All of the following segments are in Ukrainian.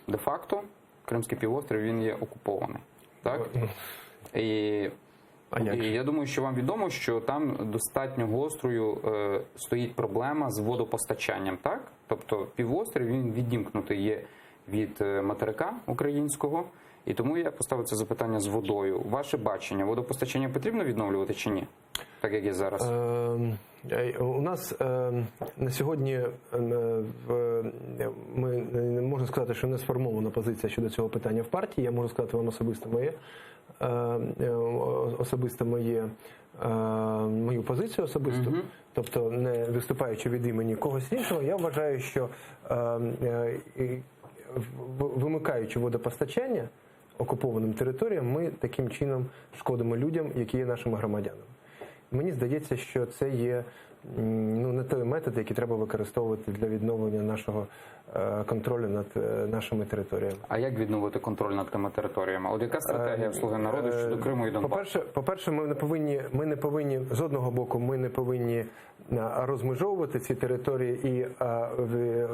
де-факто Кримський півострів, він є окупований. Так? І я думаю, що вам відомо, що там достатньо гострою стоїть проблема з водопостачанням. Так? Тобто півострів, він відімкнутий є від материка українського. І тому я поставив це запитання з водою. Ваше бачення, водопостачання потрібно відновлювати чи ні? Так, як є зараз. У нас на сьогодні, ми не можу сказати, що не сформована позиція щодо цього питання в партії. Я можу сказати вам мою позицію особисту. Тобто, не виступаючи від імені когось іншого, я вважаю, що вимикаючи водопостачання окупованим територіям, ми таким чином шкодимо людям, які є нашими громадянами. Мені здається, що це є не той метод, який треба використовувати для відновлення нашого контролю над нашими територіями. А як відновити контроль над тими територіями? От яка стратегія «Слуги народу» щодо Криму і Донбасу? По-перше, ми не повинні, з одного боку, ми не повинні розмежовувати ці території і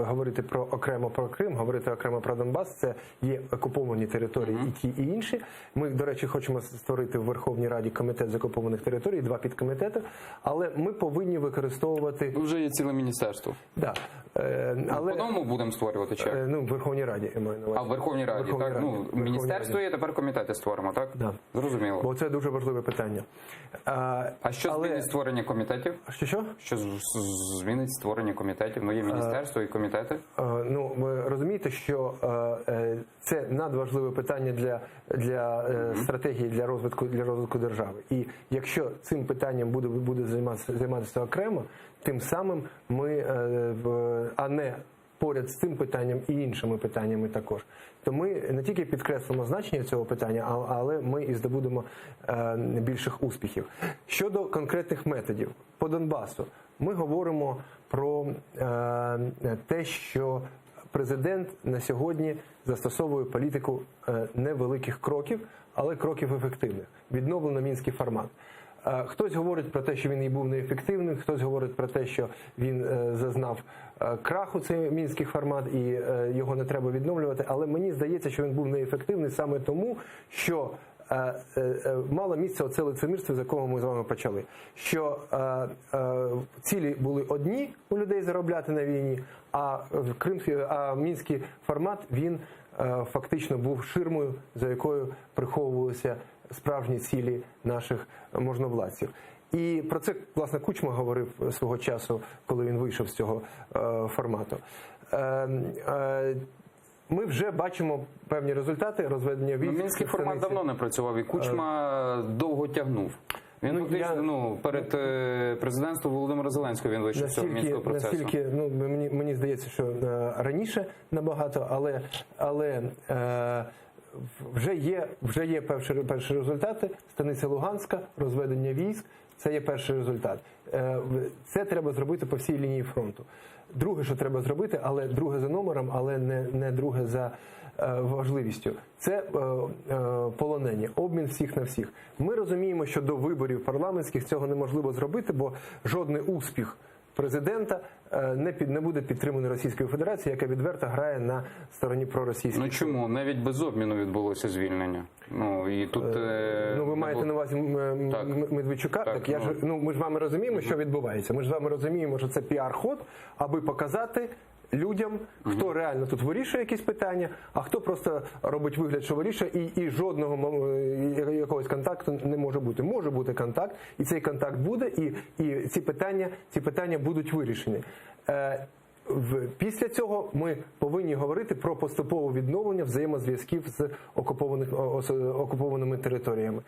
говорити окремо про Крим, говорити окремо про Донбас. Це є окуповані території і ті, і інші. Ми, до речі, хочемо створити в Верховній Раді комітет з окупованих територій, 2 підкомітети, але ми повинні використовувати... Вже є ціле міністерство. Да. Але... По-новому будемо створювати чи? В Верховній Раді, я маю на увазі. А в Верховній Раді, так? Міністерство є, тепер комітети створимо, так? Да. Зрозуміло. Бо це дуже важливе питання. А що змінить створення комітетів? Що? Що змінить створення комітетів? Є міністерство і комітети? Ви розумієте, що це надважливе питання для стратегії, для розвитку держави. І якщо цим питанням буде займатися окремо, тим самим ми, а не поряд з цим питанням і іншими питаннями також, то ми не тільки підкреслимо значення цього питання, але ми і здобудемо більших успіхів. Щодо конкретних методів по Донбасу, ми говоримо про те, що президент на сьогодні застосовує політику невеликих кроків, але кроків ефективних. Відновлено мінський формат. Хтось говорить про те, що він і був неефективним, хтось говорить про те, що він зазнав краху, цей мінський формат, і його не треба відновлювати. Але мені здається, що він був неефективний саме тому, що мало місця оце лицемірство, з якого ми з вами почали. Що цілі були одні у людей заробляти на війні, а мінський формат, він фактично був ширмою, за якою приховувалися справжні цілі наших можновладців. І про це, власне, Кучма говорив свого часу, коли він вийшов з цього формату. Ми вже бачимо певні результати розведення військ. Мінський формат давно не працював, і Кучма довго тягнув. Він фактично перед президентством Володимира Зеленського він вийшов з цього мінського процесу. Наскільки, мені здається, що раніше набагато, але вже є перші результати. Станиця Луганська, розведення військ, це є перший результат. Це треба зробити по всій лінії фронту. Друге, що треба зробити, але друге за номером, але не друге за важливістю, це полонені, обмін всіх на всіх. Ми розуміємо, що до виборів парламентських цього неможливо зробити, бо жодний успіх президента не буде підтриманий Російською Федерацією, яка відверто грає на стороні проросійських. Чому? Навіть без обміну відбулося звільнення. І тут... ви маєте на увазі Медведчука? Так, ми ж з вами розуміємо, що відбувається. Ми ж з вами розуміємо, що це піар-ход, аби показати людям, хто реально тут вирішує якісь питання, а хто просто робить вигляд, що вирішує, і жодного якогось контакту не може бути. Може бути контакт, і цей контакт буде, і ці питання будуть вирішені. Після цього ми повинні говорити про поступове відновлення взаємозв'язків з окупованими територіями.